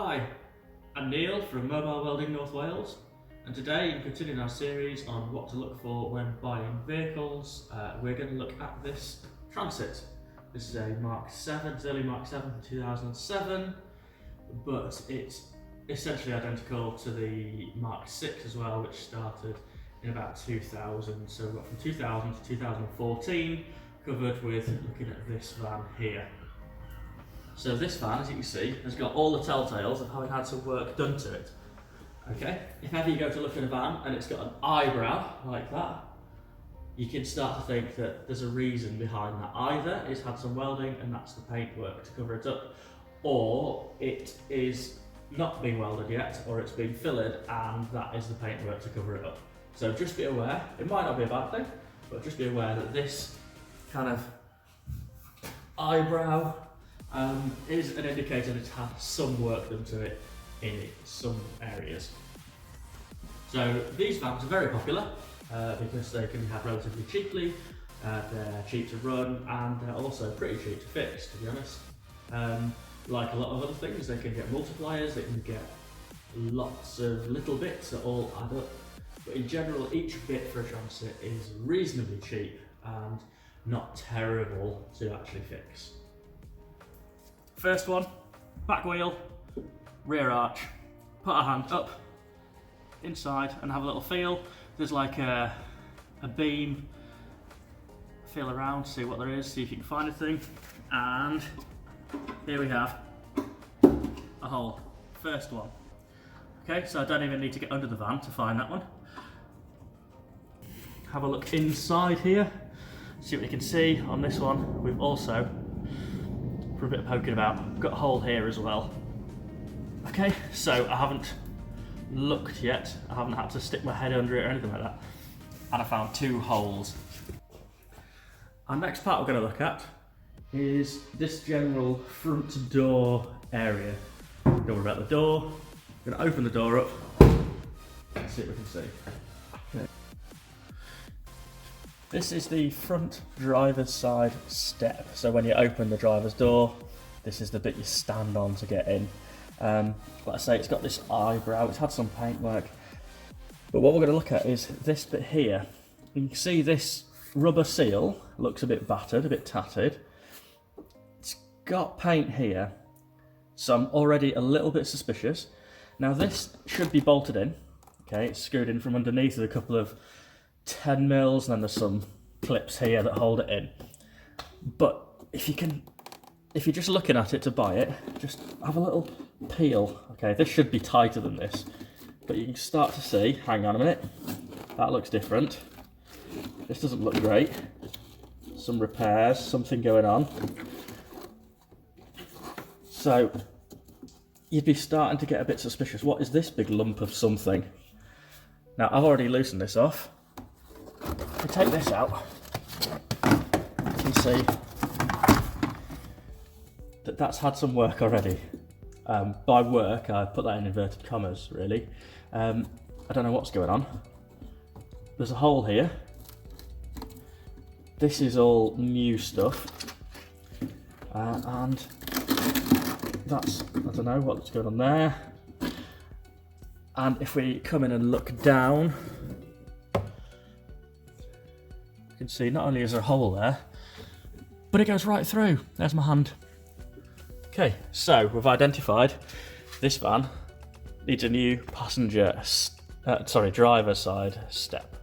Hi, I'm Neil from Mobile Welding North Wales, and today in continuing our series on what to look for when buying vehicles, we're going to look at this Transit. This is a Mk7, it's early Mk7 from 2007, but it's essentially identical to the Mk6 as well, which started in about 2000. So we've got from 2000 to 2014 covered with looking at this van here. So this van, as you can see, has got all the telltales of having had some work done to it. Okay, if ever you go to look at a van and it's got an eyebrow like that, you can start to think that there's a reason behind that. Either it's had some welding and that's the paintwork to cover it up, or it is not being welded yet, or it's been fillered and that is the paintwork to cover it up. So just be aware, it might not be a bad thing, but just be aware that this kind of eyebrow is an indicator that it's had some work done to it in some areas. So these vans are very popular because they can be had relatively cheaply, they're cheap to run, and they're also pretty cheap to fix, to be honest. Like a lot of other things, they can get multipliers, they can get lots of little bits that all add up, but in general each bit for a Transit is reasonably cheap and not terrible to actually fix. First one, back wheel, rear arch. Put our hand up inside and have a little feel. There's like a beam. Feel around, see what there is, see if you can find anything. And here we have a hole. First one. Okay, so I don't even need to get under the van to find that one. Have a look inside here. See what you can see on this one. We've also, for a bit of poking about, got a hole here as well. Okay, so I haven't looked yet. I haven't had to stick my head under it or anything like that. And I found two holes. Our next part we're going to look at is this general front door area. Don't worry about the door. We're going to open the door up and see what we can see. Okay. This is the front driver's side step. So when you open the driver's door, this is the bit you stand on to get in. Like I say, it's got this eyebrow, it's had some paintwork. But what we're going to look at is this bit here. You can see this rubber seal looks a bit battered, a bit tattered. It's got paint here, so I'm already a little bit suspicious. Now this should be bolted in. Okay, it's screwed in from underneath with a couple of 10 mils, and then there's some clips here that hold it in. But if you're just looking at it to buy it, just have a little peel. Okay, this should be tighter than this, but you can start to see, hang on a minute, that looks different. This doesn't look great. Some repairs, something going on. So you'd be starting to get a bit suspicious. What is this big lump of something? Now I've already loosened this off. If we take this out, you can see that that's had some work already. By work, I put that in inverted commas, really. I don't know what's going on. There's a hole here. This is all new stuff. And that's, I don't know what's going on there. And if we come in and look down, you can see not only is there a hole there, but it goes right through. There's my hand. Okay, so we've identified this van needs a new driver side step.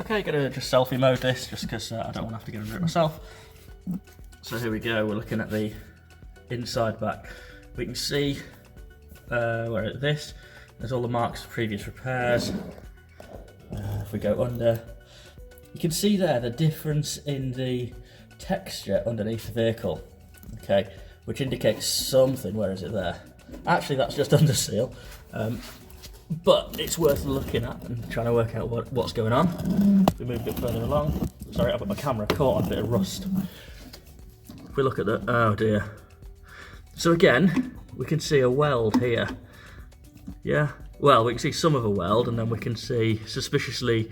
Okay, gonna just selfie mode this just because I don't want to have to get under it myself. So here we go, we're looking at the inside back. We can see there's all the marks of previous repairs. If we go under, you can see there the difference in the texture underneath the vehicle. Okay, which indicates something. Where is it there? Actually, that's just under seal. But it's worth looking at and trying to work out what's going on. We move a bit further along. Sorry, I've got my camera caught on a bit of rust. If we look at the, oh dear. So again, we can see a weld here. Yeah, well, we can see some of a weld, and then we can see suspiciously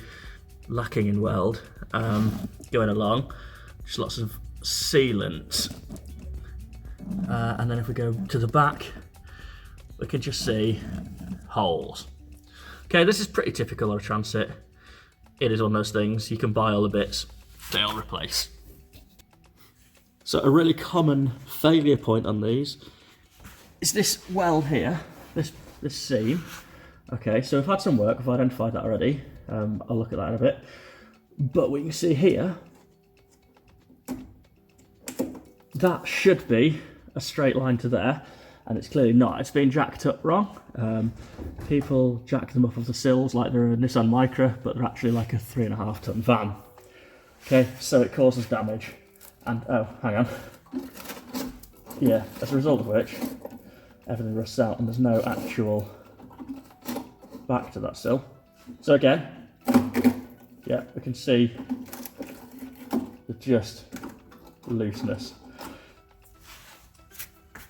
lacking in weld going along. Just lots of sealants. And then if we go to the back, we can just see holes. Okay, this is pretty typical of a Transit. It is one of those things, you can buy all the bits, they'll replace. So a really common failure point on these is this weld here, this seam. Okay, so we've had some work, we've identified that already. I'll look at that in a bit. But we can see here, that should be a straight line to there, and it's clearly not. It's been jacked up wrong. People jack them up off the sills like they're a Nissan Micra, but they're actually like a 3.5 ton van. Okay, so it causes damage. And, oh, hang on. Yeah, as a result of which, everything rusts out and there's no actual back to that sill. So again, yeah, we can see the just looseness.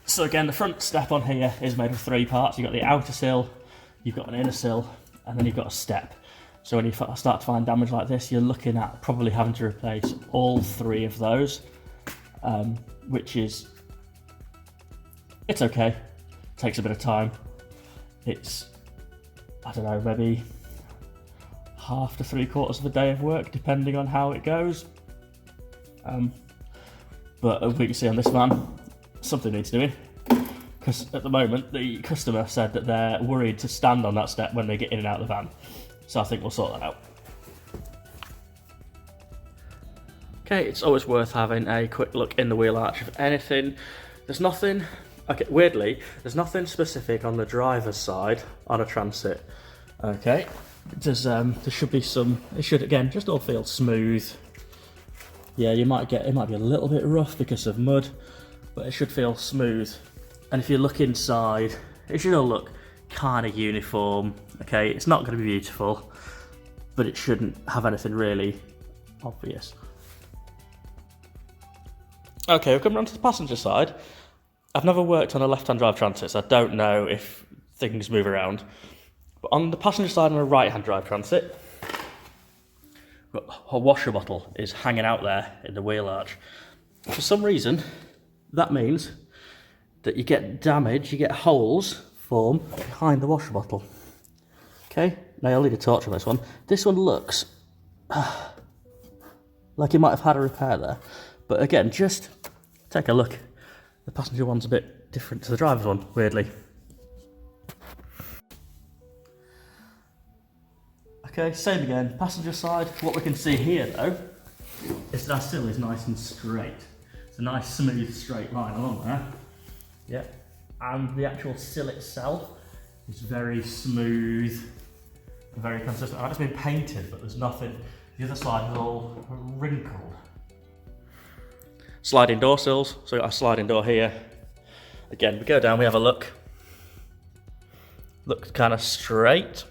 So again, the front step on here is made of 3 parts. You've got the outer sill, you've got an inner sill, and then you've got a step. So when you start to find damage like this, you're looking at probably having to replace all 3 of those, which is, it's okay, it takes a bit of time. It's, I don't know, maybe half to 3/4 of a day of work, depending on how it goes. But we can see on this van, something needs doing. Because at the moment, the customer said that they're worried to stand on that step when they get in and out of the van. So I think we'll sort that out. Okay, it's always worth having a quick look in the wheel arch of anything. There's nothing, okay, weirdly, there's nothing specific on the driver's side on a Transit. Okay, there should be some, it should again just all feel smooth. Yeah, it might be a little bit rough because of mud, but it should feel smooth. And if you look inside, it should all look kind of uniform. Okay, it's not going to be beautiful, but it shouldn't have anything really obvious. Okay, we've come around to the passenger side. I've never worked on a left-hand drive Transit, so I don't know if things move around. But on the passenger side on a right-hand drive Transit, a washer bottle is hanging out there in the wheel arch. For some reason, that means that you get damage, you get holes form behind the washer bottle. Okay, now I'll leave a torch on this one. This one looks like it might have had a repair there. But again, just take a look. The passenger one's a bit different to the driver's one, weirdly. Okay, same again, passenger side. What we can see here though, is that our sill is nice and straight. It's a nice smooth straight line along there. Yeah, and the actual sill itself is very smooth, very consistent. It's been painted, but there's nothing. The other side is all wrinkled. Sliding door sills, so we've got a sliding door here. Again, we go down, we have a look. Looks kind of straight.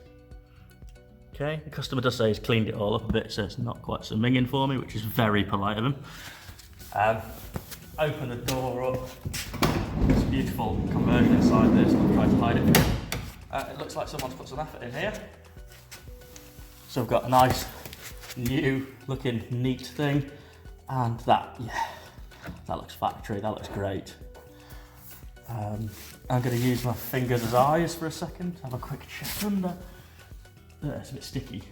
Okay, the customer does say he's cleaned it all up a bit, so it's not quite so minging for me, which is very polite of him. Open the door up. It's a beautiful conversion inside this. I'll try to hide it. It looks like someone's put some effort in here. So we've got a nice, new looking, neat thing. And that, yeah, that looks factory, that looks great. I'm going to use my fingers as eyes for a second, have a quick check under. It's a bit sticky.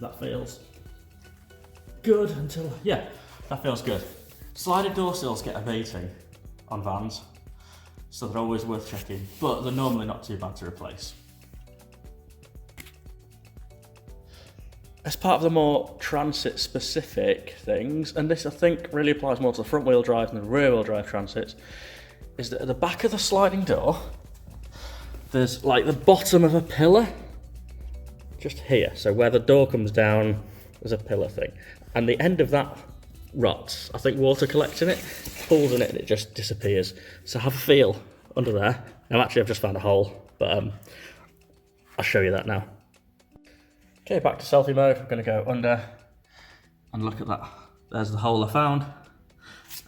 That feels good until, yeah, that feels good. Sliding door sills get a beating on vans, so they're always worth checking, but they're normally not too bad to replace. As part of the more Transit specific things, and this I think really applies more to the front wheel drive than the rear wheel drive Transits, is that at the back of the sliding door, there's like the bottom of a pillar, just here. So where the door comes down, there's a pillar thing. And the end of that rots. I think water collects in it, pulls in it, and it just disappears. So have a feel under there. Now actually I've just found a hole, but I'll show you that now. Okay, back to selfie mode. I'm gonna go under and look at that. There's the hole I found.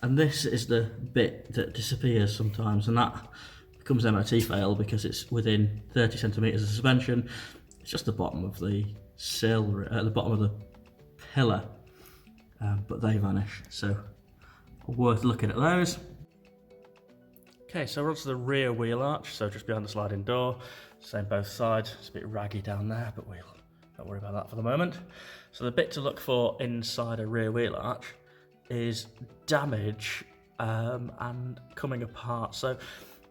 And this is the bit that disappears sometimes, and that becomes MOT fail because it's within 30 centimetres of suspension. It's just the bottom of the sill, at the bottom of the pillar, but they vanish. So worth looking at those. Okay, so we're onto the rear wheel arch, so just behind the sliding door, same both sides. It's a bit raggy down there, but we'll don't worry about that for the moment. So the bit to look for inside a rear wheel arch is damage and coming apart. So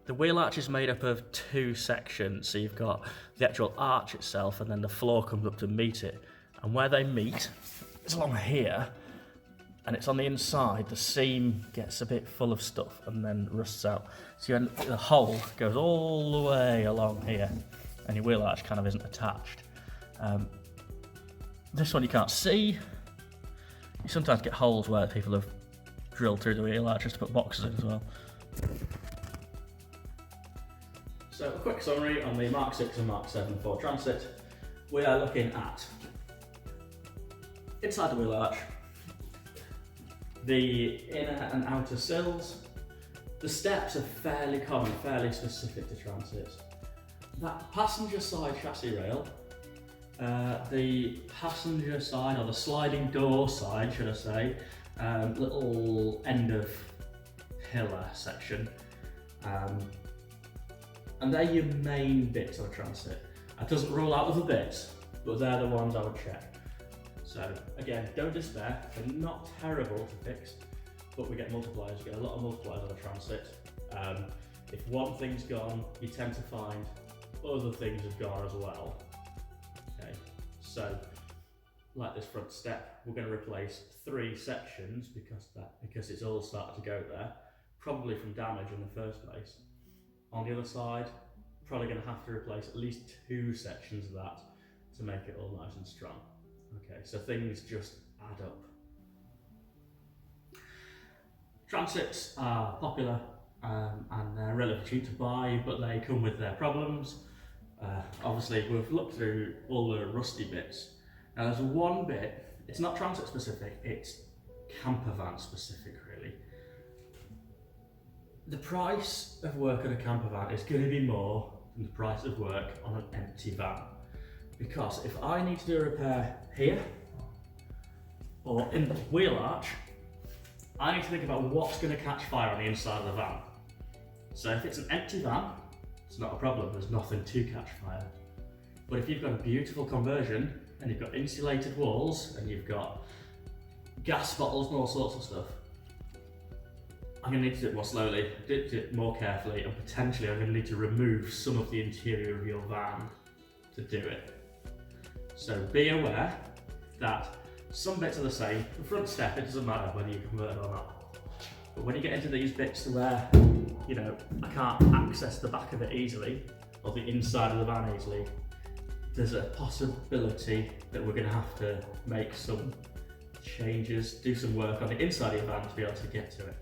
the wheel arch is made up of two sections. So you've got the actual arch itself, and then the floor comes up to meet it. And where they meet, it's along here, and it's on the inside. The seam gets a bit full of stuff and then rusts out. So the hole goes all the way along here, and your wheel arch kind of isn't attached. This one you can't see. You sometimes get holes where people have drilled through the wheel arch just to put boxes in as well. So a quick summary on the Mk6 and Mk7 Ford Transit. We are looking at inside the wheel arch, the inner and outer sills. The steps are fairly common, fairly specific to Transits. That passenger side chassis rail, the passenger side, or the sliding door side should I say, little end of pillar section, and they're your main bits of a Transit. It doesn't rule out other bits, but they're the ones I would check. So again, don't despair, they're not terrible to fix, but we get multipliers, we get a lot of multipliers on a Transit. If one thing's gone, you tend to find other things have gone as well. Okay, so like this front step, we're going to replace 3 sections because it's all started to go there, probably from damage in the first place. On the other side, probably going to have to replace at least 2 sections of that to make it all nice and strong. Okay, so things just add up. Transits are popular and they're relatively cheap to buy, but they come with their problems. Obviously, we've looked through all the rusty bits. Now there's one bit, it's not Transit specific, it's camper van specific really. The price of work on a camper van is going to be more than the price of work on an empty van. Because if I need to do a repair here, or in the wheel arch, I need to think about what's going to catch fire on the inside of the van. So if it's an empty van, it's not a problem, there's nothing to catch fire. But if you've got a beautiful conversion, and you've got insulated walls, and you've got gas bottles and all sorts of stuff, I'm going to need to do it more slowly, do it more carefully, and potentially I'm going to need to remove some of the interior of your van to do it. So be aware that some bits are the same. The front step, it doesn't matter whether you convert it or not. But when you get into these bits to where, I can't access the back of it easily, or the inside of the van easily, there's a possibility that we're going to have to make some changes, do some work on the inside of your van to be able to get to it.